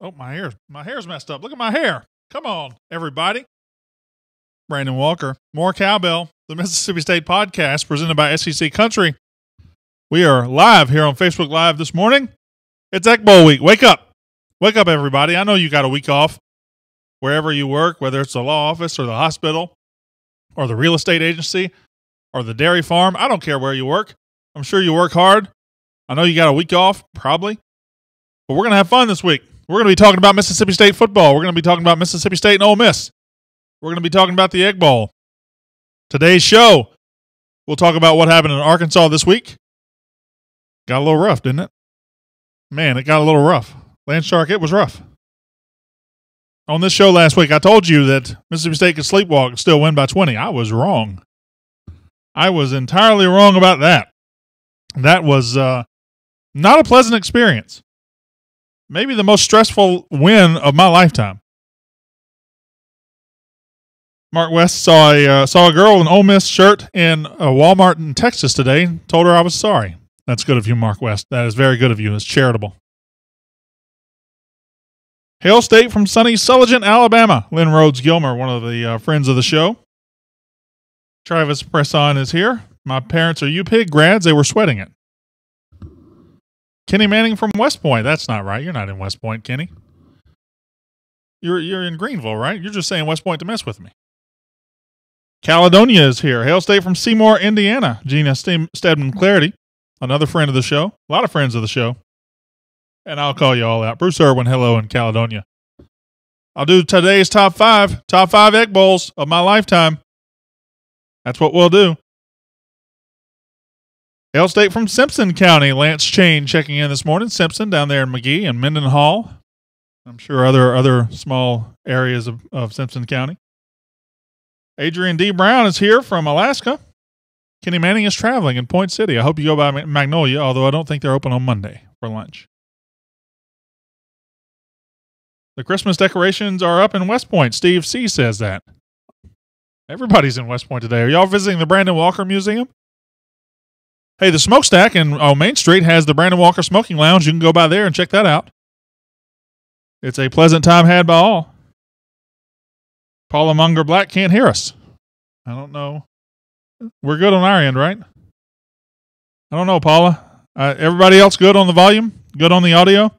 Oh, my hair's messed up. Look at my hair. Come on, everybody. Brandon Walker, more Cowbell, the Mississippi State podcast presented by SEC Country. We are live here on Facebook Live this morning. It's Egg Bowl week. Wake up. Wake up, everybody. I know you got a week off wherever you work, whether it's the law office or the hospital or the real estate agency or the dairy farm. I don't care where you work. I'm sure you work hard. I know you got a week off, probably. But we're going to have fun this week. We're going to be talking about Mississippi State football. We're going to be talking about Mississippi State and Ole Miss. We're going to be talking about the Egg Bowl. Today's show, we'll talk about what happened in Arkansas this week. Got a little rough, didn't it? Man, it got a little rough. Lance Shark, it was rough. On this show last week, I told you that Mississippi State could sleepwalk and still win by 20. I was wrong. I was entirely wrong about that. That was not a pleasant experience. Maybe the most stressful win of my lifetime. Mark West saw a girl in an Ole Miss shirt in a Walmart in Texas today. Told her I was sorry. That's good of you, Mark West. That is very good of you. It's charitable. Hail State from sunny Sulligent, Alabama. Lynn Rhodes Gilmer, one of the friends of the show. Travis Presson is here. My parents are UPig grads. They were sweating it. Kenny Manning from West Point. That's not right. You're not in West Point, Kenny. You're in Greenville, right? You're just saying West Point to mess with me. Caledonia is here. Hail State from Seymour, Indiana. Gina Stedman Clarity, another friend of the show. A lot of friends of the show. And I'll call you all out. Bruce Irwin, hello in Caledonia. I'll do today's top five Egg Bowls of my lifetime. That's what we'll do. Hail State from Simpson County. Lance Chain checking in this morning. Simpson down there in McGee and Mendenhall. I'm sure other small areas of Simpson County. Adrian D. Brown is here from Alaska. Kenny Manning is traveling in Point City. I hope you go by Magnolia, although I don't think they're open on Monday for lunch. The Christmas decorations are up in West Point. Steve C. says that. Everybody's in West Point today. Are y'all visiting the Brandon Walker Museum? Hey, the Smokestack on Main Street has the Brandon Walker Smoking Lounge. You can go by there and check that out. It's a pleasant time had by all. Paula Munger Black can't hear us. I don't know. We're good on our end, right? I don't know, Paula. Everybody else good on the volume? Good on the audio?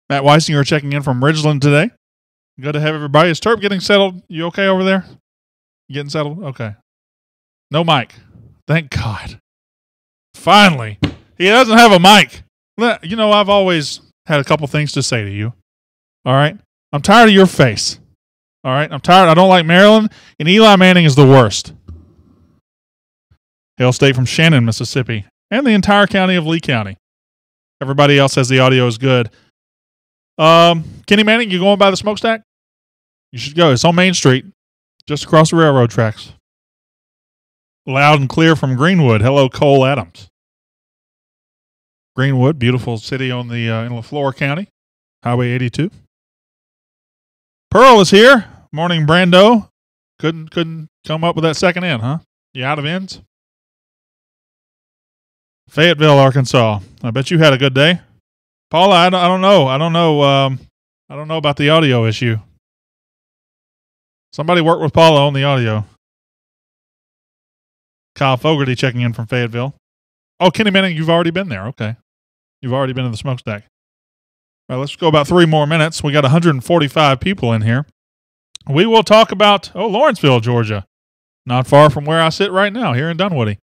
Matt Weisinger checking in from Ridgeland today. Good to have everybody. Is Terp getting settled? You okay over there? Getting settled? Okay. No mic. Thank God. Finally. He doesn't have a mic. You know, I've always had a couple things to say to you. All right? I'm tired of your face. All right? I'm tired. I don't like Maryland, and Eli Manning is the worst. Hail State from Shannon, Mississippi, and the entire county of Lee County. Everybody else says the audio is good. Kenny Manning, you going by the Smokestack? You should go. It's on Main Street, just across the railroad tracks. Loud and clear from Greenwood. Hello, Cole Adams. Greenwood, beautiful city on the in LaFleur County, Highway 82. Pearl is here. Morning, Brando. Couldn't come up with that second end, huh? You out of ends? Fayetteville, Arkansas. I bet you had a good day. Paula, I don't know. I don't know about the audio issue. Somebody worked with Paula on the audio. Kyle Fogarty checking in from Fayetteville. Oh, Kenny Manning, you've already been there. Okay. You've already been in the Smokestack. All right, let's go about 3 more minutes. We got 145 people in here. We will talk about, Lawrenceville, Georgia. Not far from where I sit right now, here in Dunwoody.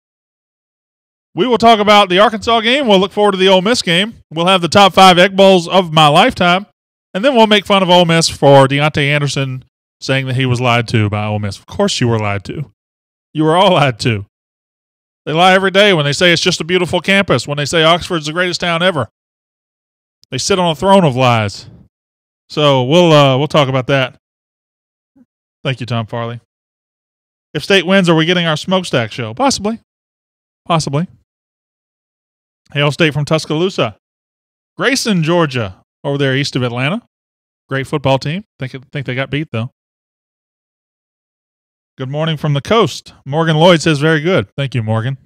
We will talk about the Arkansas game. We'll look forward to the Ole Miss game. We'll have the top 5 Egg Bowls of my lifetime. And then we'll make fun of Ole Miss for Deontay Anderson saying that he was lied to by Ole Miss. Of course you were lied to. You were all lied to. They lie every day when they say it's just a beautiful campus, when they say Oxford's the greatest town ever. They sit on a throne of lies. So we'll talk about that. Thank you, Tom Farley. If State wins, are we getting our Smokestack show? Possibly. Hail State from Tuscaloosa. Grayson, Georgia, over there east of Atlanta. Great football team. Think they got beat, though. Good morning from the coast. Morgan Lloyd says very good. Thank you, Morgan.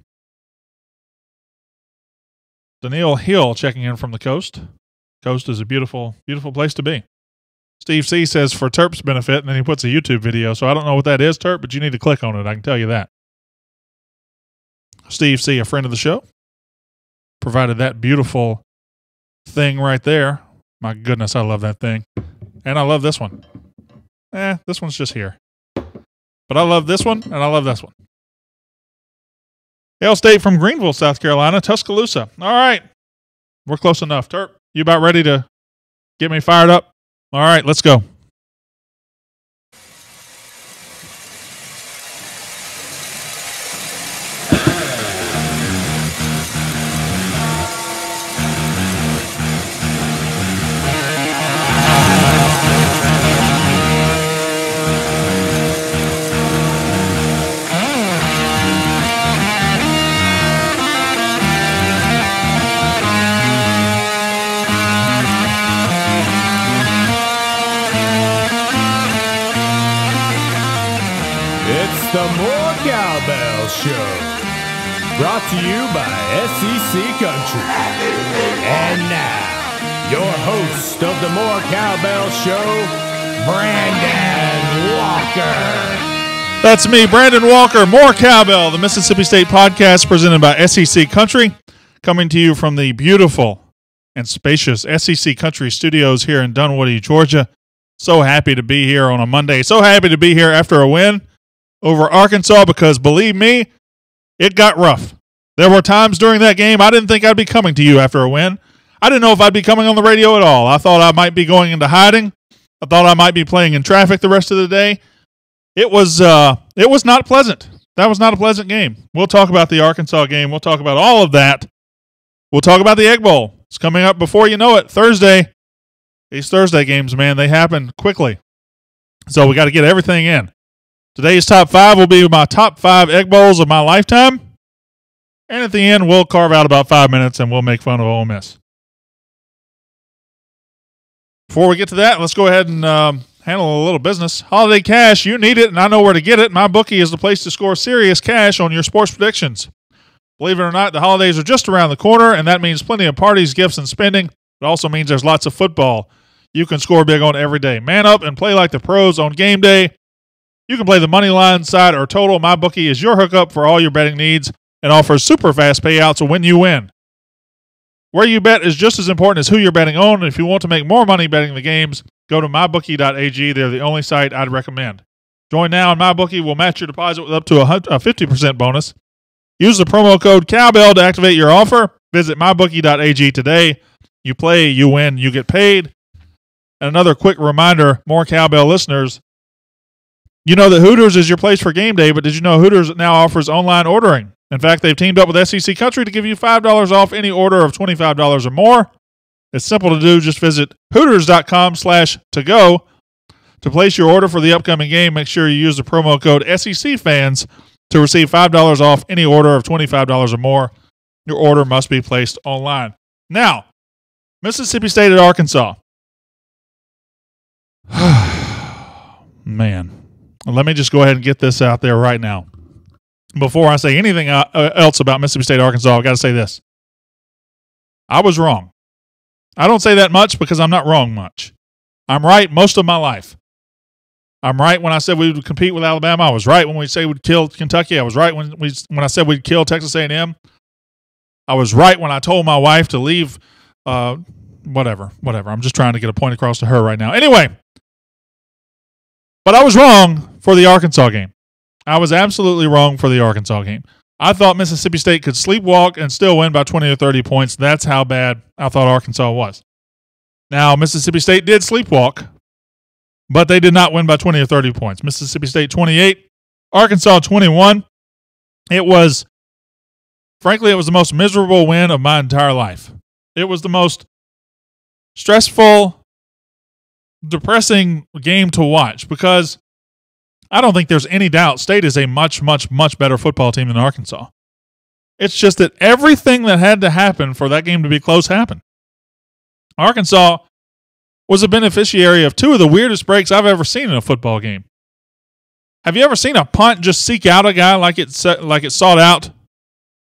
Daniil Hill checking in from the coast. Coast is a beautiful, beautiful place to be. Steve C says for Terp's benefit, and then he puts a YouTube video. So I don't know what that is, Terp, but you need to click on it. I can tell you that. Steve C, a friend of the show, provided that beautiful thing right there. My goodness, I love that thing. And I love this one. This one's just here. But I love this one, and I love this one. Hail State from Greenville, South Carolina, Tuscaloosa. All right. We're close enough. Terp, you about ready to get me fired up? All right, let's go. The More Cowbell Show, brought to you by SEC Country. And now, your host of the More Cowbell Show, Brandon Walker. That's me, Brandon Walker, More Cowbell, the Mississippi State podcast presented by SEC Country, coming to you from the beautiful and spacious SEC Country studios here in Dunwoody, Georgia. So happy to be here on a Monday. So happy to be here after a win over Arkansas, because believe me, it got rough. There were times during that game I didn't think I'd be coming to you after a win. I didn't know if I'd be coming on the radio at all. I thought I might be going into hiding. I thought I might be playing in traffic the rest of the day. It was not pleasant. That was not a pleasant game. We'll talk about the Arkansas game. We'll talk about all of that. We'll talk about the Egg Bowl. It's coming up before you know it, Thursday. These Thursday games, man, they happen quickly. So we got to get everything in. Today's top 5 will be my top 5 Egg Bowls of my lifetime. And at the end, we'll carve out about 5 minutes and we'll make fun of Ole Miss. Before we get to that, let's go ahead and handle a little business. Holiday cash, you need it, and I know where to get it. MyBookie is the place to score serious cash on your sports predictions. Believe it or not, the holidays are just around the corner, and that means plenty of parties, gifts, and spending. It also means there's lots of football you can score big on every day. Man up and play like the pros on game day. You can play the money line, side, or total. MyBookie is your hookup for all your betting needs and offers super fast payouts when you win. Where you bet is just as important as who you're betting on, and if you want to make more money betting the games, go to mybookie.ag. They're the only site I'd recommend. Join now, and MyBookie will match your deposit with up to a 50% bonus. Use the promo code Cowbell to activate your offer. Visit mybookie.ag today. You play, you win, you get paid. And another quick reminder, more Cowbell listeners, you know that Hooters is your place for game day, but did you know Hooters now offers online ordering? In fact, they've teamed up with SEC Country to give you $5 off any order of $25 or more. It's simple to do. Just visit Hooters.com/to-go to place your order for the upcoming game. Make sure you use the promo code SECFans to receive $5 off any order of $25 or more. Your order must be placed online. Now, Mississippi State at Arkansas. Man. Let me just go ahead and get this out there right now. Before I say anything else about Mississippi State, Arkansas, I've got to say this. I was wrong. I don't say that much because I'm not wrong much. I'm right most of my life. I'm right when I said we would compete with Alabama. I was right when we say we'd kill Kentucky. I was right when I said we'd kill Texas A&M. I was right when I told my wife to leave. Whatever. I'm just trying to get a point across to her right now. Anyway. But I was wrong for the Arkansas game. I was absolutely wrong for the Arkansas game. I thought Mississippi State could sleepwalk and still win by 20 or 30 points. That's how bad I thought Arkansas was. Now, Mississippi State did sleepwalk, but they did not win by 20 or 30 points. Mississippi State 28, Arkansas 21. Frankly, it was the most miserable win of my entire life. It was the most stressful, depressing game to watch because I don't think there's any doubt State is a much, much, much better football team than Arkansas. It's just that everything that had to happen for that game to be close happened. Arkansas was a beneficiary of two of the weirdest breaks I've ever seen in a football game. Have you ever seen a punt just seek out a guy like it sought out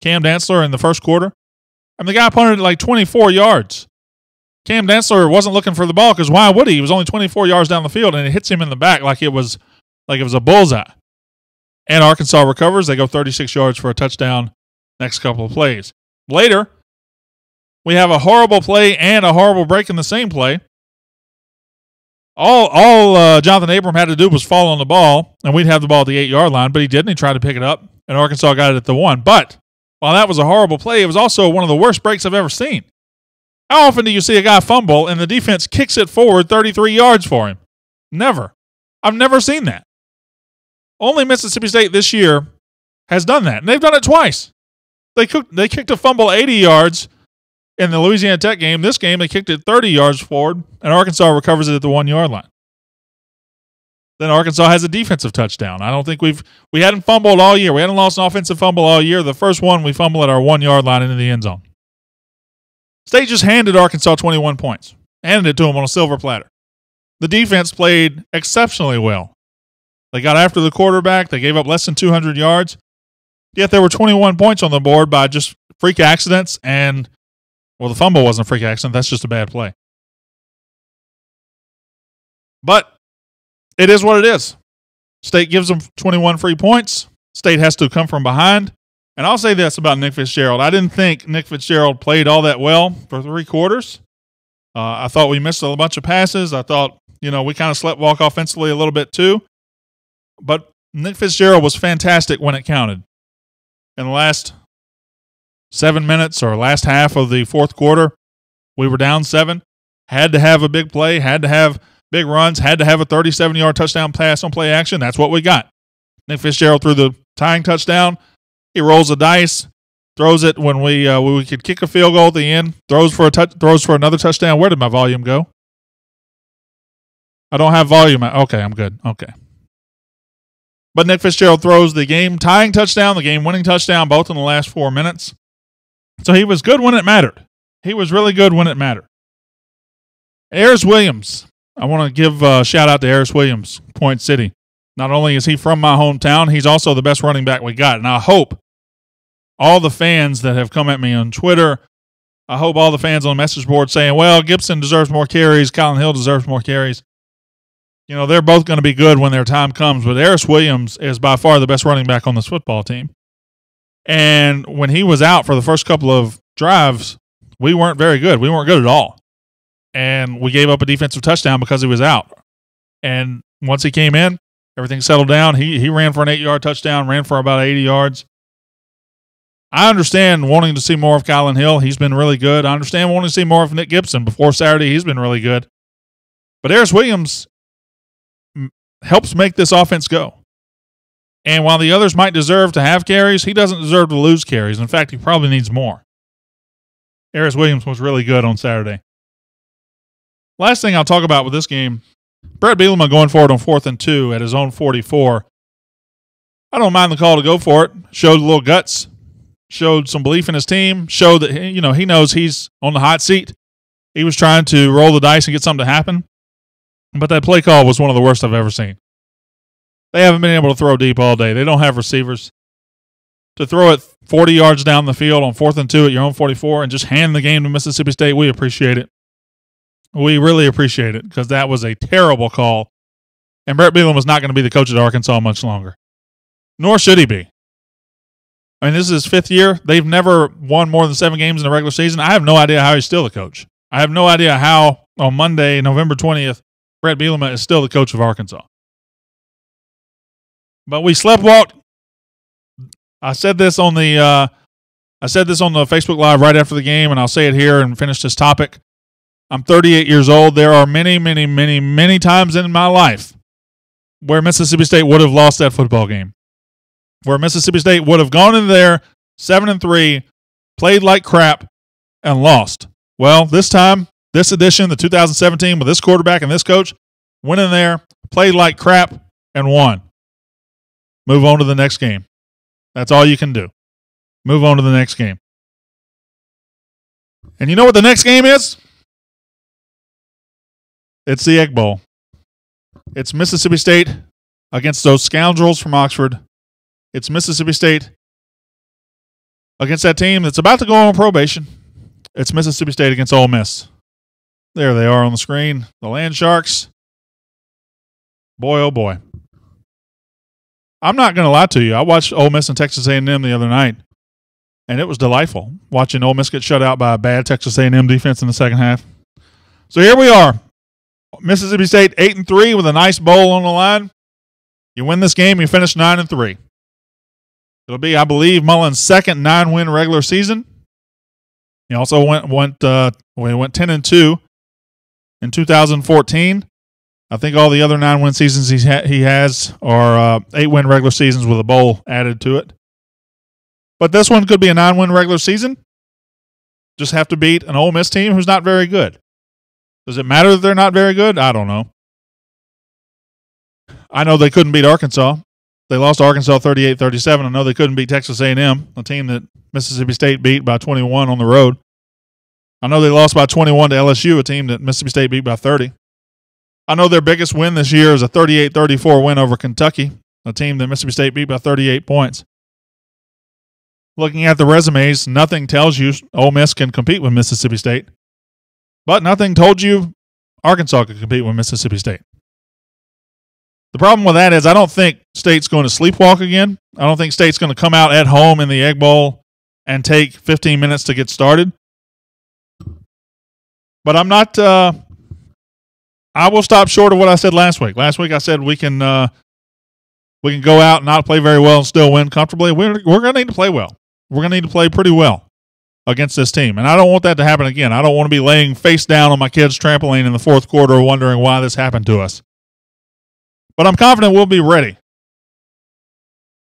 Cam Dantzler in the first quarter? The guy punted it like 24 yards. Cam Densler wasn't looking for the ball because why would he? He was only 24 yards down the field, and it hits him in the back like it was a bullseye. And Arkansas recovers. They go 36 yards for a touchdown next couple of plays. Later, we have a horrible play and a horrible break in the same play. All Jonathan Abram had to do was fall on the ball, and we'd have the ball at the 8-yard line, but he didn't. He tried to pick it up, and Arkansas got it at the 1. But while that was a horrible play, it was also one of the worst breaks I've ever seen. How often do you see a guy fumble and the defense kicks it forward 33 yards for him? Never. I've never seen that. Only Mississippi State this year has done that, and they've done it twice. They kicked a fumble 80 yards in the Louisiana Tech game. This game, they kicked it 30 yards forward, and Arkansas recovers it at the 1-yard line. Then Arkansas has a defensive touchdown. I don't think we hadn't fumbled all year. We hadn't lost an offensive fumble all year. The first one, we fumble at our 1-yard line into the end zone. State just handed Arkansas 21 points. Handed it to them on a silver platter. The defense played exceptionally well. They got after the quarterback. They gave up less than 200 yards. Yet there were 21 points on the board by just freak accidents and, well, the fumble wasn't a freak accident. That's just a bad play. But it is what it is. State gives them 21 free points. State has to come from behind. And I'll say this about Nick Fitzgerald. I didn't think Nick Fitzgerald played all that well for 3 quarters. I thought we missed a bunch of passes. I thought, we kind of sleptwalk offensively a little bit too. But Nick Fitzgerald was fantastic when it counted. In the last 7 minutes or last half of the fourth quarter, we were down 7. Had to have a big play, had to have big runs, had to have a 37-yard touchdown pass on play action. That's what we got. Nick Fitzgerald threw the tying touchdown. He rolls the dice, throws it when we could kick a field goal at the end, throws for another touchdown. Where did my volume go? I don't have volume. Okay, I'm good. Okay. But Nick Fitzgerald throws the game-tying touchdown, the game-winning touchdown, both in the last 4 minutes. So he was good when it mattered. He was really good when it mattered. Ayers Williams. I want to give a shout-out to Ayers Williams, Point City. Not only is he from my hometown, he's also the best running back we got. And I hope all the fans that have come at me on Twitter, I hope all the fans on the message board saying, well, Gibson deserves more carries, Colin Hill deserves more carries. They're both going to be good when their time comes, but Ayers Williams is by far the best running back on this football team. And when he was out for the first couple of drives, we weren't very good. We weren't good at all. And we gave up a defensive touchdown because he was out. And once he came in, everything settled down. He ran for an 8-yard touchdown, ran for about 80 yards. I understand wanting to see more of Colin Hill. He's been really good. I understand wanting to see more of Nick Gibson. Before Saturday, he's been really good. But Ayers Williams helps make this offense go. And while the others might deserve to have carries, he doesn't deserve to lose carries. In fact, he probably needs more. Ayers Williams was really good on Saturday. Last thing I'll talk about with this game, Brett Bielema going for it on 4th and 2 at his own 44. I don't mind the call to go for it. Showed a little guts. Showed some belief in his team. Showed that he knows he's on the hot seat. He was trying to roll the dice and get something to happen. But that play call was one of the worst I've ever seen. They haven't been able to throw deep all day. They don't have receivers. To throw it 40 yards down the field on 4th and 2 at your own 44 and just hand the game to Mississippi State, we appreciate it. We really appreciate it because that was a terrible call. And Brett Bielema is not going to be the coach at Arkansas much longer. Nor should he be. I mean, this is his 5th year. They've never won more than 7 games in the regular season. I have no idea how he's still the coach. I have no idea how on Monday, November 20th, Brett Bielema is still the coach of Arkansas. But we sleptwalked. I said this on the Facebook Live right after the game, and I'll say it here and finish this topic. I'm 38 years old. There are many, many, many, many times in my life where Mississippi State would have lost that football game. Where Mississippi State would have gone in there 7-3, played like crap, and lost. Well, this time, this edition, the 2017, with this quarterback and this coach, went in there, played like crap, and won. Move on to the next game. That's all you can do. Move on to the next game. And you know what the next game is? It's the Egg Bowl. It's Mississippi State against those scoundrels from Oxford. It's Mississippi State against that team that's about to go on probation. It's Mississippi State against Ole Miss. There they are on the screen. The Land Sharks. Boy, oh boy. I'm not going to lie to you. I watched Ole Miss and Texas A&M the other night, and it was delightful watching Ole Miss get shut out by a bad Texas A&M defense in the second half. So here we are. Mississippi State 8-3 with a nice bowl on the line. You win this game, you finish 9-3. It'll be, I believe, Mullen's second 9-win regular season. He also went 10-2 in 2014. I think all the other 9-win seasons he has are 8-win regular seasons with a bowl added to it. But this one could be a 9-win regular season. Just have to beat an Ole Miss team who's not very good. Does it matter that they're not very good? I don't know. I know they couldn't beat Arkansas. They lost to Arkansas 38-37. I know they couldn't beat Texas A&M, a team that Mississippi State beat by 21 on the road. I know they lost by 21 to LSU, a team that Mississippi State beat by 30. I know their biggest win this year is a 38-34 win over Kentucky, a team that Mississippi State beat by 38 points. Looking at the resumes, nothing tells you Ole Miss can compete with Mississippi State. But nothing told you Arkansas could compete with Mississippi State. The problem with that is I don't think State's going to sleepwalk again. I don't think State's going to come out at home in the Egg Bowl and take 15 minutes to get started. But I'm not I will stop short of what I said last week. Last week I said we can go out and not play very well and still win comfortably. We're going to need to play well. We're going to need to play pretty well against this team. And I don't want that to happen again. I don't want to be laying face down on my kid's trampoline in the fourth quarter wondering why this happened to us. But I'm confident we'll be ready.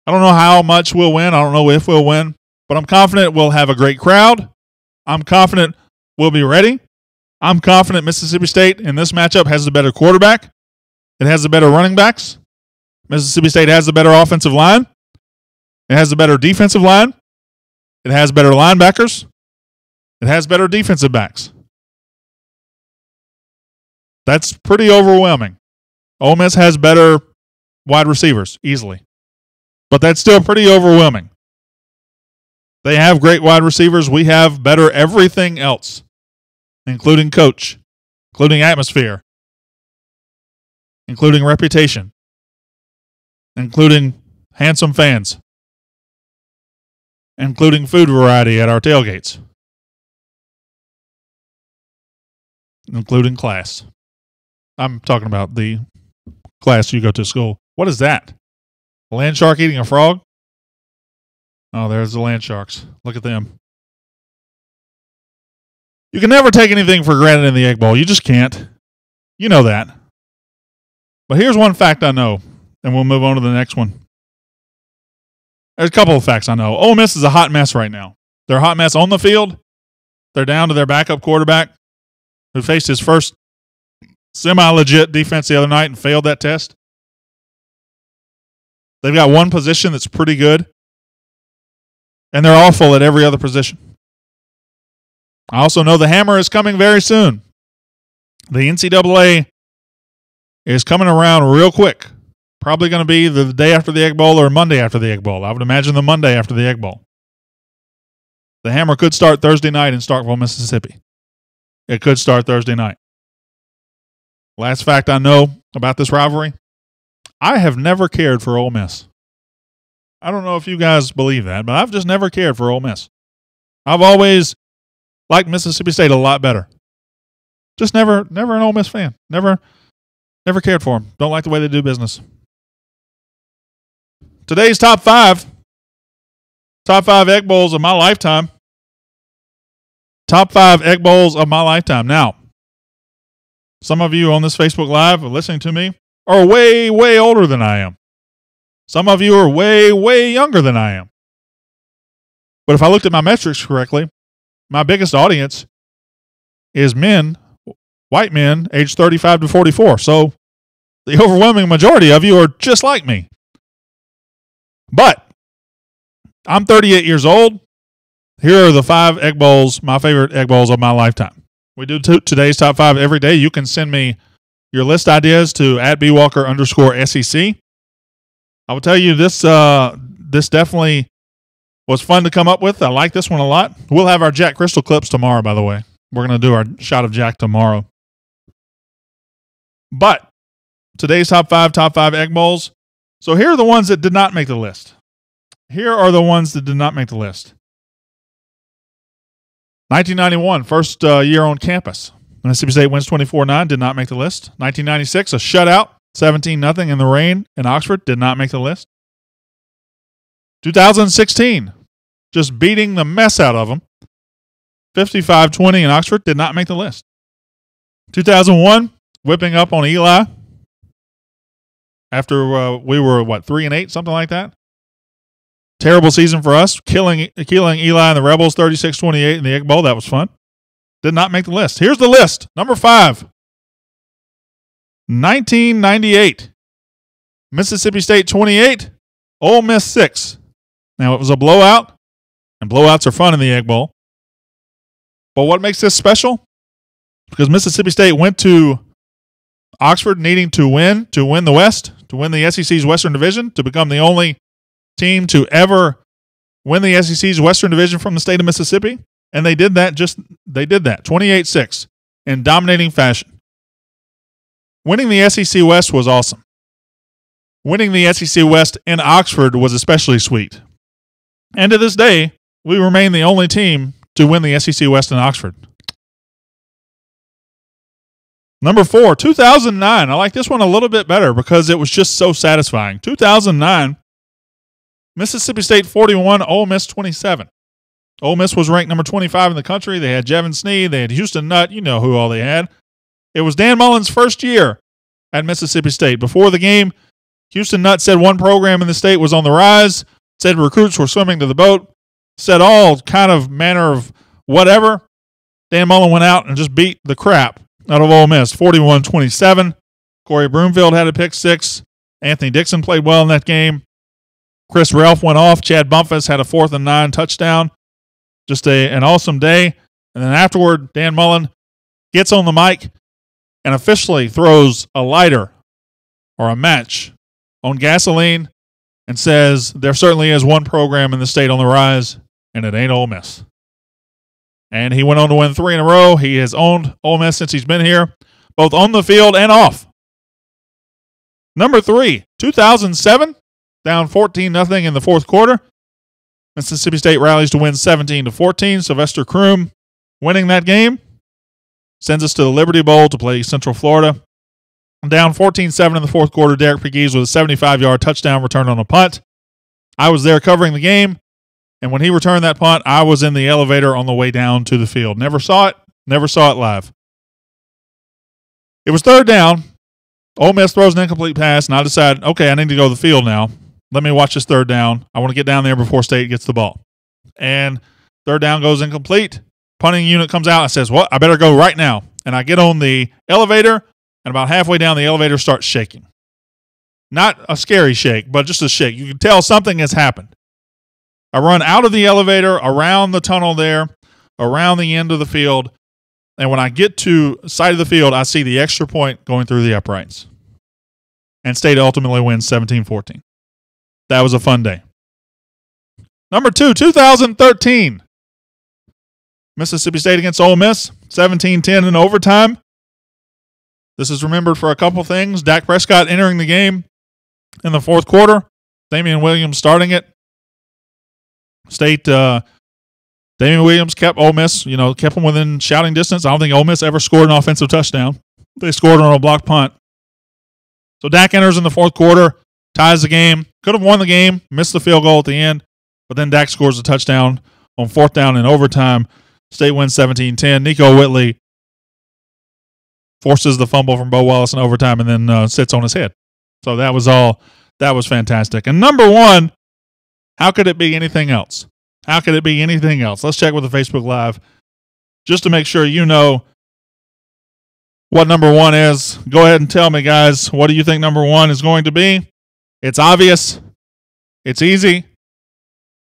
I don't know how much we'll win. I don't know if we'll win. But I'm confident we'll have a great crowd. I'm confident we'll be ready. I'm confident Mississippi State in this matchup has the better quarterback. It has the better running backs. Mississippi State has the better offensive line. It has the better defensive line. It has better linebackers. It has better defensive backs. That's pretty overwhelming. Ole Miss has better wide receivers, easily. But that's still pretty overwhelming. They have great wide receivers. We have better everything else, including coach, including atmosphere, including reputation, including handsome fans, including food variety at our tailgates, including class. I'm talking about the class you go to school. What is that? A land shark eating a frog? Oh, there's the land sharks. Look at them. You can never take anything for granted in the Egg Bowl. You just can't. You know that. But here's one fact I know, and we'll move on to the next one. There's a couple of facts I know. Ole Miss is a hot mess right now. They're a hot mess on the field. They're down to their backup quarterback, who faced his first semi-legit defense the other night and failed that test. They've got one position that's pretty good, and they're awful at every other position. I also know the hammer is coming very soon. The NCAA is coming around real quick. Probably going to be the day after the Egg Bowl or Monday after the Egg Bowl. I would imagine the Monday after the Egg Bowl. The hammer could start Thursday night in Starkville, Mississippi. It could start Thursday night. Last fact I know about this rivalry, I have never cared for Ole Miss. I don't know if you guys believe that, but I've just never cared for Ole Miss. I've always liked Mississippi State a lot better. Just never an Ole Miss fan. Never cared for them. Don't like the way they do business. Today's top five Egg Bowls of my lifetime. Top 5 Egg Bowls of my lifetime. Now, some of you on this Facebook Live listening to me are way, way older than I am. Some of you are way, way younger than I am. But if I looked at my metrics correctly, my biggest audience is men, white men, aged 35 to 44. So the overwhelming majority of you are just like me. But I'm 38 years old. Here are the 5 Egg Bowls, my favorite Egg Bowls of my lifetime. We do today's top 5 every day. You can send me your list ideas to @bwalker_SEC. I will tell you this definitely was fun to come up with. I like this one a lot. We'll have our Jack Crystal clips tomorrow, by the way. We're going to do our shot of Jack tomorrow. But today's top five Egg Bowls. So here are the ones that did not make the list. Here are the ones that did not make the list. 1991, first year on campus. Mississippi State wins 24-9, did not make the list. 1996, a shutout, 17-0 in the rain in Oxford, did not make the list. 2016, just beating the mess out of them. 55-20 in Oxford, did not make the list. 2001, whipping up on Eli after we were, 3-8, something like that. Terrible season for us, killing Eli and the Rebels 36-28 in the Egg Bowl. That was fun. Did not make the list. Here's the list. Number 5, 1998. Mississippi State 28, Ole Miss 6. Now, it was a blowout, and blowouts are fun in the Egg Bowl. But what makes this special? Because Mississippi State went to Oxford needing to win the West, to win the SEC's Western Division, to become the only team to ever win the SEC's Western Division from the state of Mississippi. And they did that, 28-6, in dominating fashion. Winning the SEC West was awesome. Winning the SEC West in Oxford was especially sweet. And to this day, we remain the only team to win the SEC West in Oxford. Number 4, 2009. I like this one a little bit better because it was just so satisfying. 2009, Mississippi State 41, Ole Miss 27. Ole Miss was ranked number 25 in the country. They had Jevin Sneed. They had Houston Nutt. You know who all they had. It was Dan Mullen's first year at Mississippi State. Before the game, Houston Nutt said one program in the state was on the rise, said recruits were swimming to the boat, said all kind of manner of whatever. Dan Mullen went out and just beat the crap out of Ole Miss, 41-27. Corey Broomfield had a pick six. Anthony Dixon played well in that game. Chris Ralph went off. Chad Bumpus had a 4th and 9 touchdown. Just an awesome day. And then afterward, Dan Mullen gets on the mic and officially throws a lighter or a match on gasoline and says there certainly is one program in the state on the rise, and it ain't Ole Miss. And he went on to win 3 in a row. He has owned Ole Miss since he's been here, both on the field and off. Number 3, 2007, down 14-0 in the fourth quarter. Mississippi State rallies to win 17-14. Sylvester Croom winning that game sends us to the Liberty Bowl to play Central Florida. Down 14-7 in the fourth quarter, Derek Pegues with a 75-yard touchdown return on a punt. I was there covering the game. And when he returned that punt, I was in the elevator on the way down to the field. Never saw it live. It was 3rd down. Ole Miss throws an incomplete pass, and I decided, okay, I need to go to the field now. Let me watch this 3rd down. I want to get down there before State gets the ball. And 3rd down goes incomplete. Punting unit comes out and says, I better go right now. And I get on the elevator, and about halfway down, the elevator starts shaking. Not a scary shake, but just a shake. You can tell something has happened. I run out of the elevator, around the tunnel there, around the end of the field, and when I get to the side of the field, I see the extra point going through the uprights. And State ultimately wins 17-14. That was a fun day. Number 2, 2013. Mississippi State against Ole Miss, 17-10 in overtime. This is remembered for a couple things. Dak Prescott entering the game in the fourth quarter. Damian Williams starting it. State, Damian Williams kept Ole Miss, kept them within shouting distance. I don't think Ole Miss ever scored an offensive touchdown. They scored on a block punt. So Dak enters in the fourth quarter, ties the game. Could have won the game, missed the field goal at the end, but then Dak scores a touchdown on 4th down in overtime. State wins 17-10. Nico Whitley forces the fumble from Bo Wallace in overtime and then sits on his head. So that was fantastic. And number 1, how could it be anything else? How could it be anything else? Let's check with the Facebook Live just to make sure you know what number 1 is. Go ahead and tell me, guys, what do you think number 1 is going to be? It's obvious. It's easy.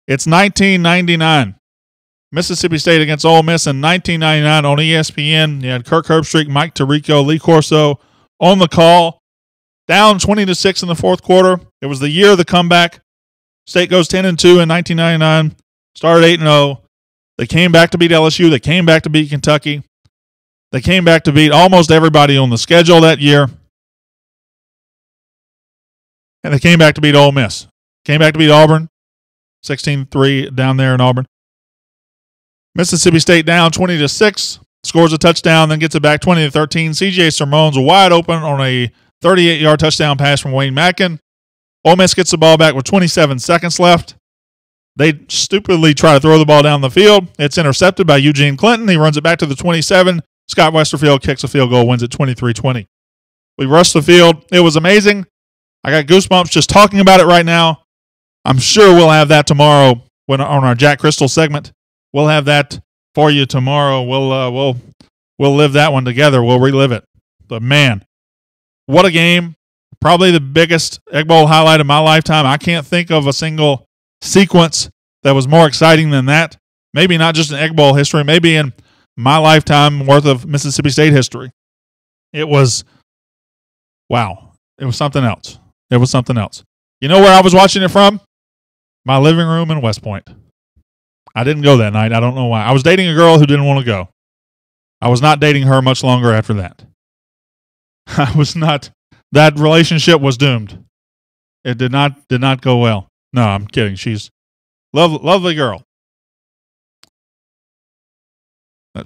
It's 1999. Mississippi State against Ole Miss in 1999 on ESPN. You had Kirk Herbstreit, Mike Tirico, Lee Corso on the call. Down 20-6 in the fourth quarter. It was the year of the comeback. State goes 10-2 in 1999. Started 8-0. They came back to beat LSU. They came back to beat Kentucky. They came back to beat almost everybody on the schedule that year. And they came back to beat Ole Miss. Came back to beat Auburn. 16-3 down there in Auburn. Mississippi State down 20-6. Scores a touchdown, then gets it back 20-13. C.J. Sermon's wide open on a 38-yard touchdown pass from Wayne Mackin. Ole Miss gets the ball back with 27 seconds left. They stupidly try to throw the ball down the field. It's intercepted by Eugene Clinton. He runs it back to the 27. Scott Westerfield kicks a field goal, wins it 23-20. We rushed the field. It was amazing. I got goosebumps just talking about it right now. I'm sure we'll have that tomorrow on our Jack Crystal segment. We'll have that for you tomorrow. We'll live that one together. We'll relive it. But man, what a game. Probably the biggest Egg Bowl highlight of my lifetime. I can't think of a single sequence that was more exciting than that. Maybe not just in Egg Bowl history, maybe in my lifetime worth of Mississippi State history. It was, wow. It was something else. It was something else. You know where I was watching it from? My living room in West Point. I didn't go that night. I don't know why. I was dating a girl who didn't want to go. I was not dating her much longer after that. I was not. That relationship was doomed. It did not go well. No, I'm kidding. She's lovely girl.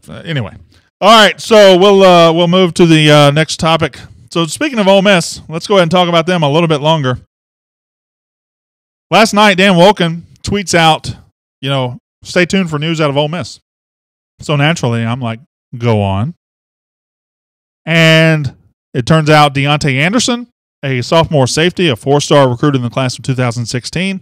Anyway, all right. So we'll move to the next topic. So speaking of Ole Miss, let's go ahead and talk about them a little bit longer. Last night, Dan Wolken tweets out, stay tuned for news out of Ole Miss. So naturally, I'm like, go on. And it turns out Deontay Anderson, a sophomore safety, a 4-star recruit in the class of 2016.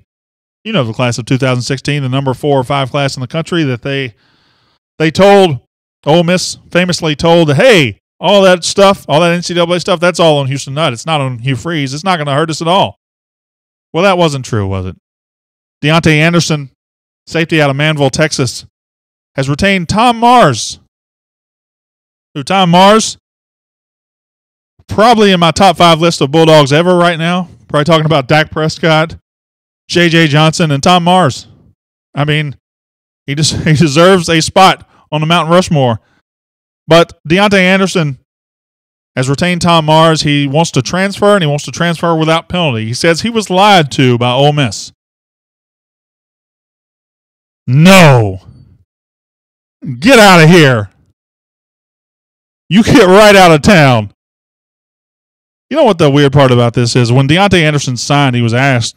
You know the class of 2016, the number 4 or 5 class in the country that they told, Ole Miss famously told, hey, all that stuff, all that NCAA stuff, that's all on Houston Nutt. It's not on Hugh Freeze. It's not going to hurt us at all. Well, that wasn't true, was it? Deontay Anderson, safety out of Manville, Texas, has retained Tom Mars. Who, Tom Mars? Probably in my top 5 list of Bulldogs ever right now. Probably talking about Dak Prescott, J.J. Johnson, and Tom Mars. I mean, he deserves a spot on the Mount Rushmore. But Deontay Anderson has retained Tom Mars. He wants to transfer, and he wants to transfer without penalty. He says he was lied to by Ole Miss. No. Get out of here. You get right out of town. You know what the weird part about this is? When Deontay Anderson signed, he was asked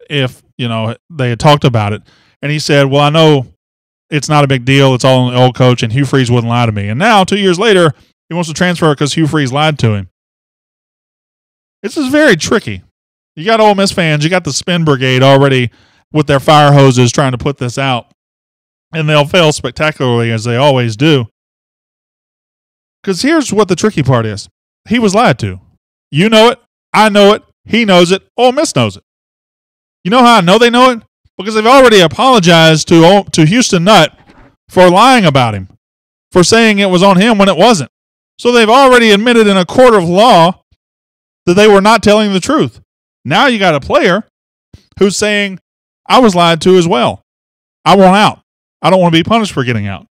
if, they had talked about it. And he said, well, I know it's not a big deal. It's all on the old coach, and Hugh Freeze wouldn't lie to me. And now, 2 years later, he wants to transfer because Hugh Freeze lied to him. This is very tricky. You got Ole Miss fans. You got the spin brigade already with their fire hoses trying to put this out. And they'll fail spectacularly, as they always do. Because here's what the tricky part is. He was lied to. You know it. I know it. He knows it. Ole Miss knows it. You know how I know they know it? Because they've already apologized to Houston Nutt for lying about him, for saying it was on him when it wasn't. So they've already admitted in a court of law that they were not telling the truth. Now you got a player who's saying, I was lied to as well. I want out. I don't want to be punished for getting out.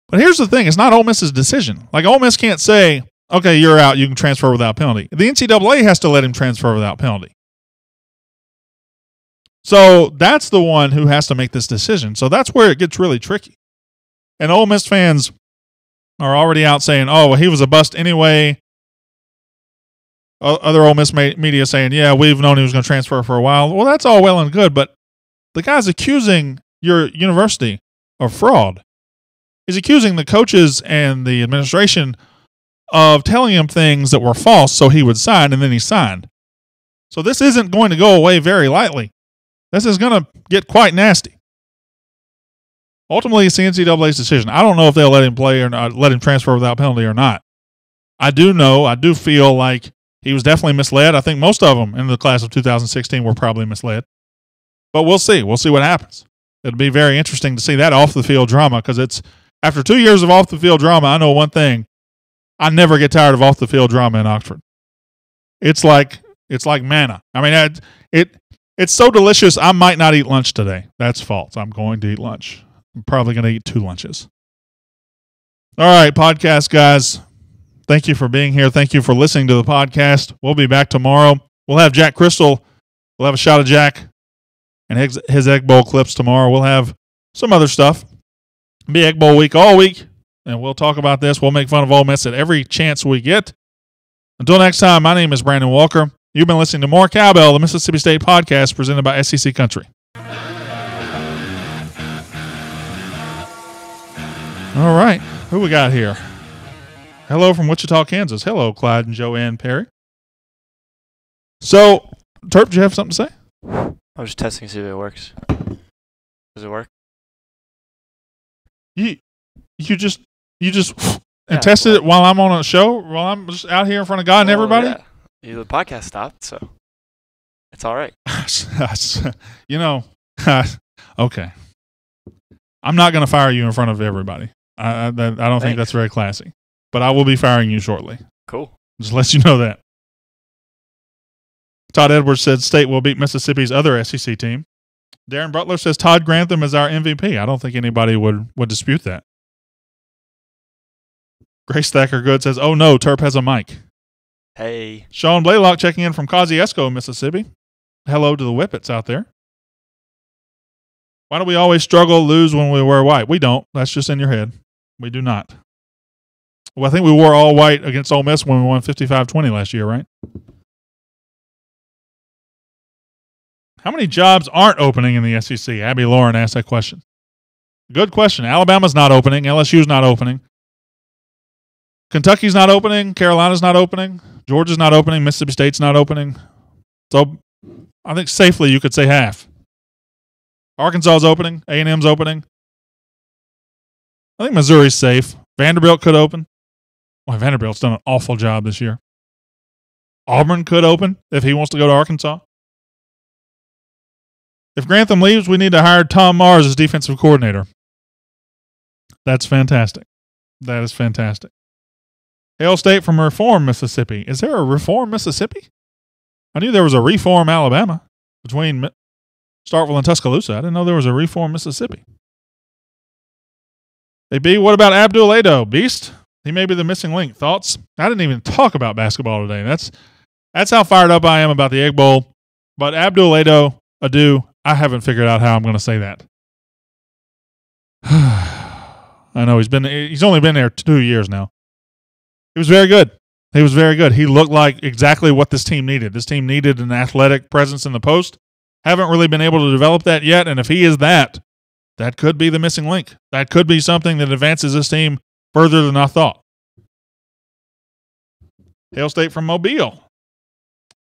But here's the thing. It's not Ole Miss's decision. Like, Ole Miss can't say, okay, you're out. You can transfer without penalty. The NCAA has to let him transfer without penalty. So that's the one who has to make this decision. So that's where it gets really tricky. And Ole Miss fans are already out saying, oh, well, he was a bust anyway. Other Ole Miss media saying, yeah, we've known he was going to transfer for a while. Well, that's all well and good, but the guy's accusing your university of fraud. He's accusing the coaches and the administration of telling him things that were false so he would sign, and then he signed. So this isn't going to go away very lightly. This is going to get quite nasty. Ultimately, it's the NCAA's decision. I don't know if they'll let him play or not, let him transfer without penalty or not. I do feel like he was definitely misled. I think most of them in the class of 2016 were probably misled. But we'll see. We'll see what happens. It'll be very interesting to see that off-the-field drama, because it's after 2 years of off-the-field drama, I know one thing. I never get tired of off-the-field drama in Oxford. It's like manna. I mean, it's It's so delicious, I might not eat lunch today. That's false. I'm going to eat lunch. I'm probably going to eat 2 lunches. All right, podcast guys. Thank you for being here. Thank you for listening to the podcast. We'll be back tomorrow. We'll have Jack Crystal. We'll have a shot of Jack and his Egg Bowl clips tomorrow. We'll have some other stuff. It'll be Egg Bowl week all week, and we'll talk about this. We'll make fun of Ole Miss at every chance we get. Until next time, my name is Brandon Walker. You've been listening to More Cowbell, the Mississippi State podcast presented by SEC Country. All right, who we got here? Hello from Wichita, Kansas. Hello, Clyde and Joanne Perry. So, Terp, do you have something to say? I was just testing to see if it works. Does it work? You just tested it while I'm on a show, while I'm just out here in front of God and everybody? Yeah. The podcast stopped, so it's all right. Okay. I'm not going to fire you in front of everybody. I don't think that's very classy. But I will be firing you shortly. Cool. Just let you know that. Todd Edwards said State will beat Mississippi's other SEC team. Darren Butler says Todd Grantham is our MVP. I don't think anybody would dispute that. Grace Thacker Good says, oh no, Terp has a mic. Hey. Sean Blaylock checking in from Kosciuszko, Mississippi. Hello to the Whippets out there. Why do we always lose when we wear white? We don't. That's just in your head. We do not. Well, I think we wore all white against Ole Miss when we won 55-20 last year, right? How many jobs aren't opening in the SEC? Abby Lauren asked that question. Good question. Alabama's not opening. LSU's not opening. Kentucky's not opening. Carolina's not opening. Georgia's not opening. Mississippi State's not opening. So I think safely you could say half. Arkansas's opening. A&M's opening. I think Missouri's safe. Vanderbilt could open. Well, Vanderbilt's done an awful job this year. Auburn could open if he wants to go to Arkansas. If Grantham leaves, we need to hire Tom Mars as defensive coordinator. That's fantastic. That is fantastic. Hail State from Reform, Mississippi. Is there a Reform, Mississippi? I knew there was a Reform, Alabama, between Starkville and Tuscaloosa. I didn't know there was a Reform, Mississippi. Hey, B, what about Abdul Ado? Beast? He may be the missing link. Thoughts? I didn't even talk about basketball today. That's how fired up I am about the Egg Bowl. But Abdul Ado, I haven't figured out how I'm going to say that. I know he's only been there 2 years now. He was very good. He looked like exactly what this team needed. This team needed an athletic presence in the post. Haven't really been able to develop that yet. And if he is that could be the missing link. That could be something that advances this team further than I thought. Hail State from Mobile.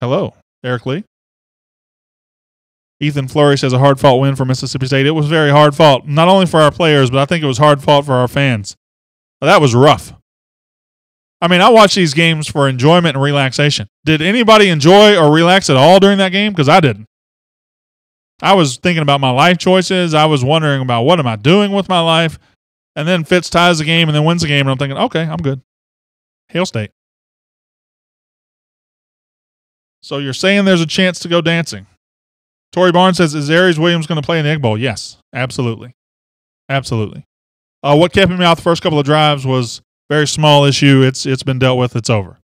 Hello, Eric Lee. Ethan Fleury says a hard-fought win for Mississippi State. It was very hard-fought, not only for our players, but I think it was hard-fought for our fans. That was rough. I mean, I watch these games for enjoyment and relaxation. Did anybody enjoy or relax at all during that game? Because I didn't. I was thinking about my life choices. I was wondering about what am I doing with my life. And then Fitz ties the game and then wins the game, and I'm thinking, okay, I'm good. Hail State. So you're saying there's a chance to go dancing. Tory Barnes says, is Aries Williams going to play in the Egg Bowl? Yes, absolutely. Absolutely. What kept me out the first couple of drives was a very small issue. It's been dealt with. It's over.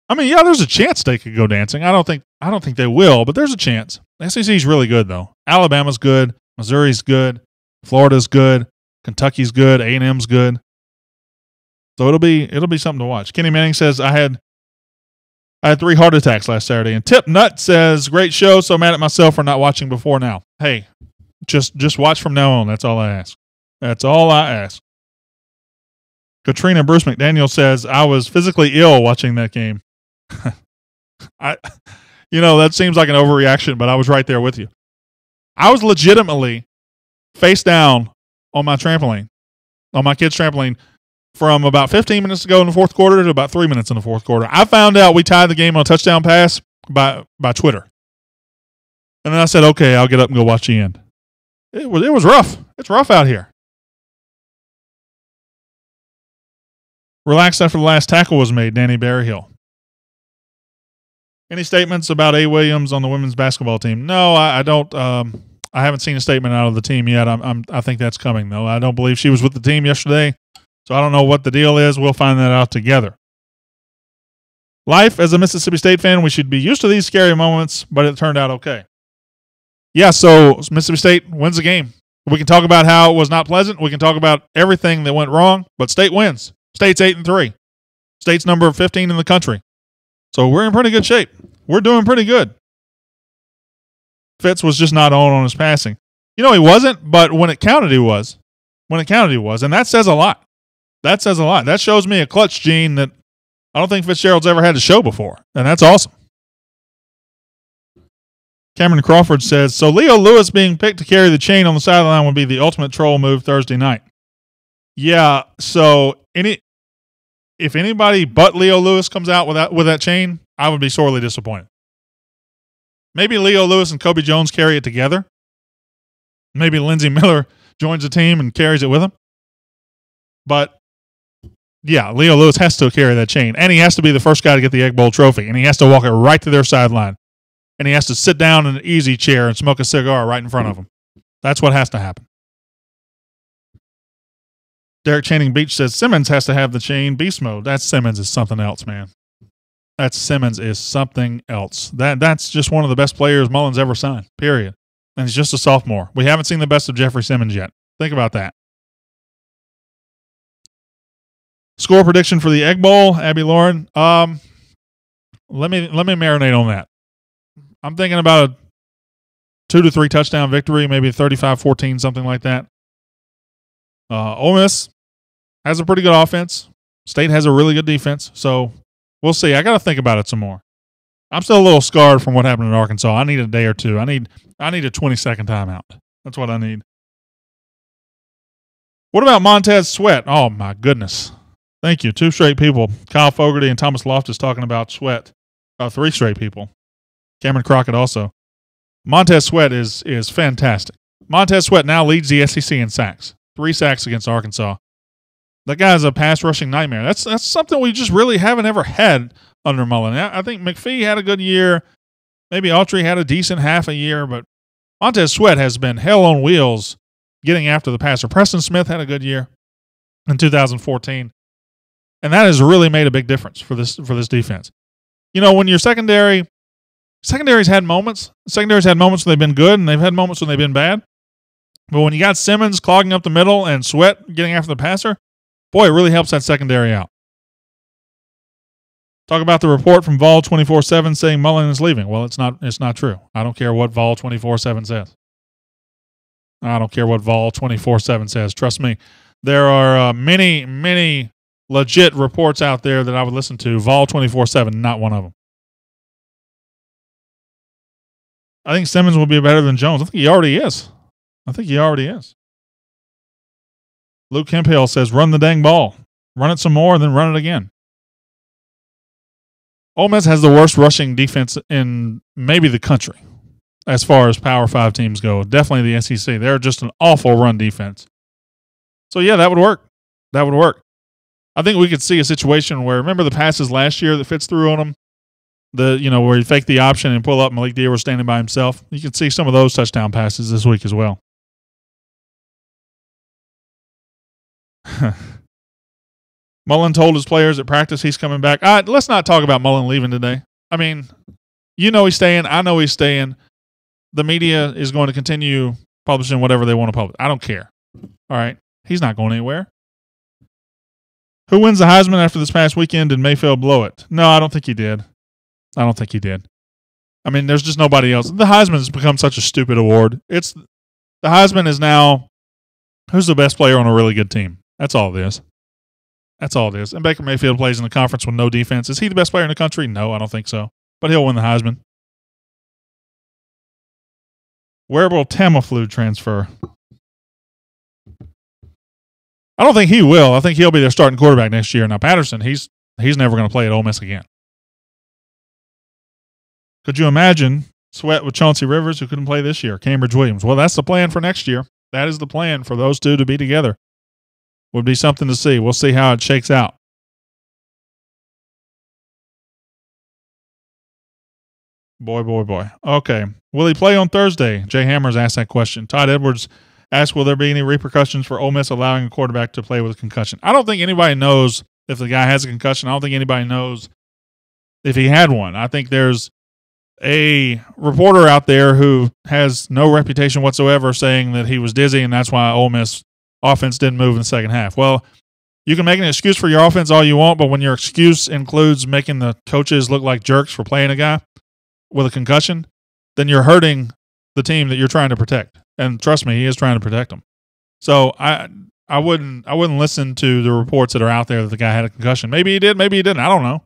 I mean, yeah, there's a chance they could go dancing. I don't think they will, but there's a chance. The SEC's really good, though. Alabama's good. Missouri's good. Florida's good. Kentucky's good. A&M's good. So it'll be something to watch. Kenny Manning says, I had 3 heart attacks last Saturday. And Tip Nut says, great show. So mad at myself for not watching before now. Hey, just watch from now on. That's all I ask. That's all I ask. Katrina Bruce McDaniel says, I was physically ill watching that game. That seems like an overreaction, but I was right there with you. I was legitimately face down on my trampoline, on my kid's trampoline, from about 15 minutes ago in the fourth quarter to about 3 minutes in the fourth quarter. I found out we tied the game on a touchdown pass by Twitter. And then I said, okay, I'll get up and go watch the end. It was rough. It's rough out here. Relaxed after the last tackle was made, Danny Berryhill. Any statements about A. Williams on the women's basketball team? No, I don't. I haven't seen a statement out of the team yet. I think that's coming though. I don't believe she was with the team yesterday, so I don't know what the deal is. We'll find that out together. Life as a Mississippi State fan, we should be used to these scary moments, but it turned out okay. Yeah, so Mississippi State wins the game. We can talk about how it was not pleasant. We can talk about everything that went wrong, but State wins. State's 8-3. State's number 15 in the country. So we're in pretty good shape. We're doing pretty good. Fitz was just not on his passing. He wasn't, but when it counted, he was. And that says a lot. That shows me a clutch gene that I don't think Fitzgerald's ever had to show before, and that's awesome. Cameron Crawford says, so Leo Lewis being picked to carry the chain on the sideline would be the ultimate troll move Thursday night. Yeah, so if anybody but Leo Lewis comes out with that chain, I would be sorely disappointed. Maybe Leo Lewis and Kobe Jones carry it together. Maybe Lindsey Miller joins the team and carries it with him. But, yeah, Leo Lewis has to carry that chain, and he has to be the first guy to get the Egg Bowl trophy, and he has to walk it right to their sideline. And he has to sit down in an easy chair and smoke a cigar right in front of him. That's what has to happen. Derek Channing Beach says Simmons has to have the chain beast mode. That Simmons is something else, man. That's just one of the best players Mullins ever signed, period. And he's just a sophomore. We haven't seen the best of Jeffrey Simmons yet. Think about that. Score prediction for the Egg Bowl, Abby Lauren. Let me marinate on that. I'm thinking about a 2 to 3 touchdown victory, maybe 35-14, something like that. Ole Miss has a pretty good offense. State has a really good defense, so we'll see. I got to think about it some more. I'm still a little scarred from what happened in Arkansas. I need a day or two. I need a 20-second timeout. That's what I need. What about Montez Sweat? Oh, my goodness. Thank you. 2 straight people. Kyle Fogarty and Thomas Loftus talking about Sweat. 3 straight people. Cameron Crockett also. Montez Sweat is fantastic. Montez Sweat now leads the SEC in sacks. 3 sacks against Arkansas. That guy's a pass rushing nightmare. That's something we just really haven't ever had under Mullen. I think McPhee had a good year. Maybe Autry had a decent half a year, but Montez Sweat has been hell on wheels getting after the passer. Preston Smith had a good year in 2014, and that has really made a big difference for this defense. When your secondary's had moments. Secondary's had moments when they've been good, and they've had moments when they've been bad. But when you got Simmons clogging up the middle and Sweat getting after the passer, boy, it really helps that secondary out. Talk about the report from Vol 24/7 saying Mullen is leaving. Well, it's not true. I don't care what Vol 24/7 says. I don't care what Vol 24/7 says. Trust me, there are many, many legit reports out there that I would listen to. Vol 24/7, not one of them. I think Simmons will be better than Jones. I think he already is. Luke Hemphill says, run the dang ball. Run it some more and then run it again. Ole Miss has the worst rushing defense in maybe the country as far as Power 5 teams go. Definitely the SEC. They're just an awful run defense. So, yeah, that would work. I think we could see a situation where, remember the passes last year that Fitz threw on them? Where you fake the option and pull up Malik Deaver standing by himself. You can see some of those touchdown passes this week as well. Mullen told his players at practice he's coming back. Let's not talk about Mullen leaving today. I mean, he's staying. I know he's staying. The media is going to continue publishing whatever they want to publish. I don't care. All right. He's not going anywhere. Who wins the Heisman after this past weekend? Did Mayfield blow it? No, I don't think he did. I mean, there's just nobody else. The Heisman has become such a stupid award. The Heisman is now who's the best player on a really good team. That's all it is. And Baker Mayfield plays in the conference with no defense. Is he the best player in the country? No, I don't think so. But he'll win the Heisman. Where will Tamiflu transfer? I don't think he will. I think he'll be their starting quarterback next year. Now, Patterson, he's never going to play at Ole Miss again. Could you imagine Sweat with Chauncey Rivers, who couldn't play this year? Cambridge Williams. Well, that's the plan for next year. That is the plan for those two to be together. Would be something to see. We'll see how it shakes out. Boy. Okay. Will he play on Thursday? Jay Hammers asked that question. Todd Edwards asked, will there be any repercussions for Ole Miss allowing a quarterback to play with a concussion? I don't think anybody knows if the guy has a concussion. I don't think anybody knows if he had one. I think there's a reporter out there who has no reputation whatsoever saying that he was dizzy and that's why Ole Miss offense didn't move in the second half. Well, you can make an excuse for your offense all you want, but when your excuse includes making the coaches look like jerks for playing a guy with a concussion, then you're hurting the team that you're trying to protect. And trust me, he is trying to protect them. So I wouldn't listen to the reports that are out there that the guy had a concussion. Maybe he did, maybe he didn't. I don't know.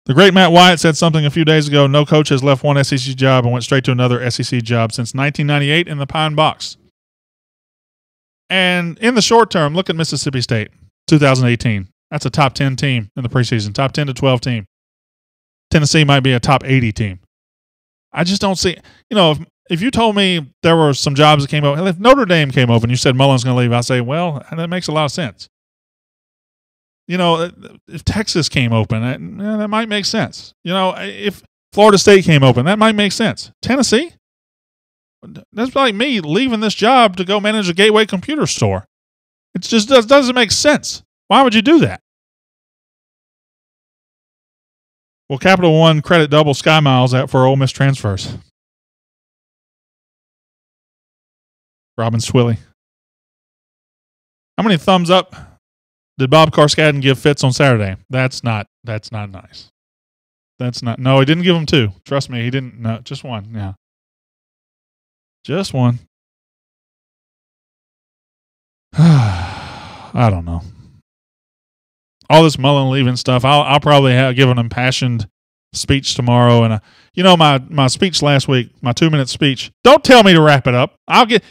The great Matt Wyatt said something a few days ago. No coach has left one SEC job and went straight to another SEC job since 1998 in the Pine Box. And in the short term, look at Mississippi State, 2018. That's a top 10 team in the preseason, top 10 to 12 team. Tennessee might be a top 80 team. I just don't see, if you told me there were some jobs that came open, if Notre Dame came open and you said Mullen's going to leave, I'd say, well, that makes a lot of sense. If Texas came open, that might make sense. If Florida State came open, that might make sense. Tennessee? That's like me leaving this job to go manage a Gateway computer store. It just doesn't make sense. Why would you do that? Will Capital One credit double Sky Miles out for Ole Miss transfers? Robin Swilly. How many thumbs up did Bob Carskadden give Fitz on Saturday? That's not nice. No, he didn't give him 2. Trust me, he didn't. No, just 1. Yeah. Just 1. I don't know. All this Mullen leaving stuff, I'll probably give an impassioned speech tomorrow. And my speech last week, my 2-minute speech. Don't tell me to wrap it up.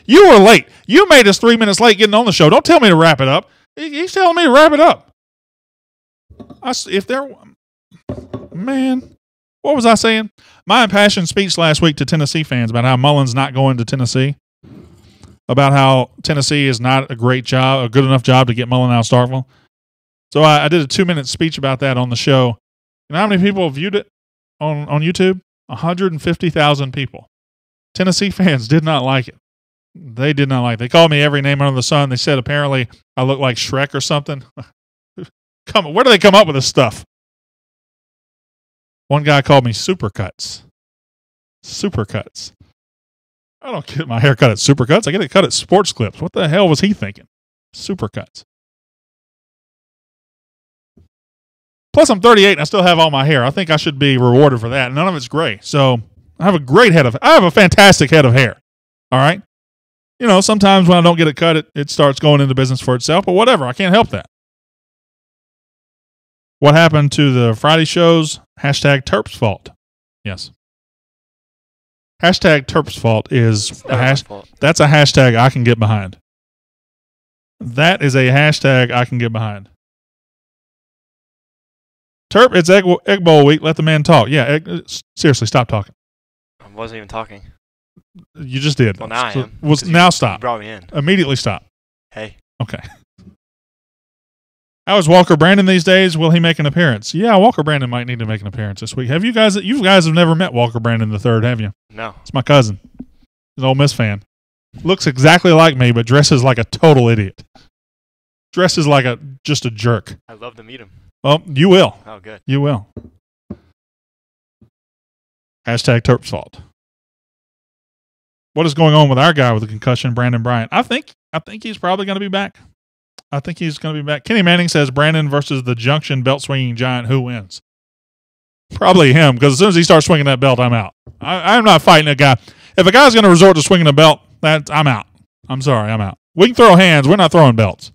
You were late. You made us 3 minutes late getting on the show. Don't tell me to wrap it up. He's telling me to wrap it up. Man, what was I saying? My impassioned speech last week to Tennessee fans about how Mullen's not going to Tennessee, about how Tennessee is not a good enough job to get Mullen out of Starkville. So I did a 2-minute speech about that on the show. You know how many people viewed it on YouTube? 150,000 people. Tennessee fans did not like it. They did not like it. They called me every name under the sun. They said apparently I look like Shrek or something. Where do they come up with this stuff? One guy called me Supercuts. Supercuts. I don't get my hair cut at Supercuts. I get it cut at Sports Clips. What the hell was he thinking? Supercuts. Plus, I'm 38 and I still have all my hair. I think I should be rewarded for that. None of it's gray. So I have a fantastic head of hair. All right. Sometimes when I don't get it cut, it starts going into business for itself, but whatever. I can't help that. What happened to the Friday shows? Hashtag Terp's fault. Yes. Hashtag Terp's fault is that's a hashtag I can get behind. That is a hashtag I can get behind. Terp, it's egg bowl week. Let the man talk. Yeah, seriously, stop talking. I wasn't even talking. You just did. Well, now I am. Now stop. You brought me in. Immediately stop. Hey. Okay. How is Walker Brandon these days? Will he make an appearance? Yeah, Walker Brandon might need to make an appearance this week. You guys have never met Walker Brandon III, have you? No. It's my cousin. He's an Ole Miss fan. Looks exactly like me, but dresses like a total idiot. Dresses like just a jerk. I'd love to meet him. Well, you will. Oh, good. You will. Hashtag Terp's fault. What is going on with our guy with the concussion, Brandon Bryant? I think he's probably going to be back. I think he's going to be back. Kenny Manning says Brandon versus the Junction belt swinging giant. Who wins? Probably him, because as soon as he starts swinging that belt, I'm out. I'm not fighting a guy. If a guy's going to resort to swinging a belt, I'm out. I'm sorry, I'm out. We can throw hands. We're not throwing belts.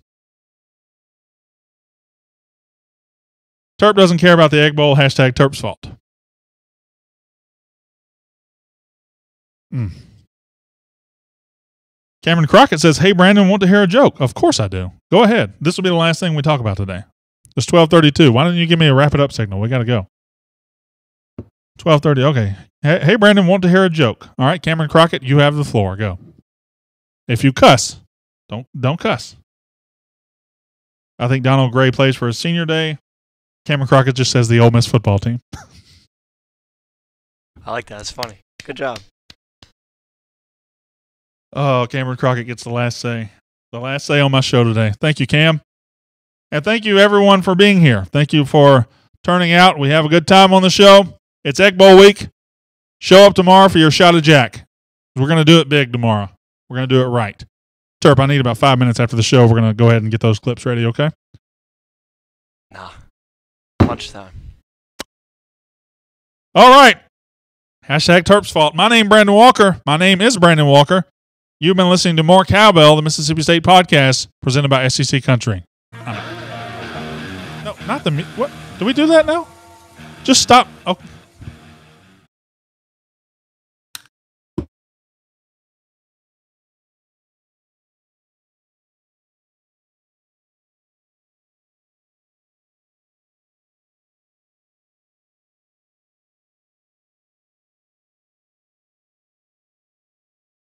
Terp doesn't care about the Egg Bowl. Hashtag Terp's fault. Cameron Crockett says, hey, Brandon, want to hear a joke? Of course I do. Go ahead. This will be the last thing we talk about today. It's 12:32. Why don't you give me a wrap it up signal? We got to go. 12:30. Okay. Hey, Brandon, want to hear a joke? All right, Cameron Crockett, you have the floor. Go. If you cuss, don't cuss. I think Donald Gray plays for his senior day. Cameron Crockett just says the Ole Miss football team. I like that. It's funny. Good job. Oh, Cameron Crockett gets the last say. The last say on my show today. Thank you, Cam. And thank you, everyone, for being here. Thank you for turning out. We have a good time on the show. It's Egg Bowl week. Show up tomorrow for your shot of Jack. We're going to do it big tomorrow. We're going to do it right. Terp, I need about 5 minutes after the show. We're going to go ahead and get those clips ready, okay? Nah. Lunchtime. All right. Hashtag Terp's fault. My name Brandon Walker. My name is Brandon Walker. You've been listening to More Cowbell, the Mississippi State podcast, presented by SEC Country. No, not the... What? Do we do that now? Just stop. Oh.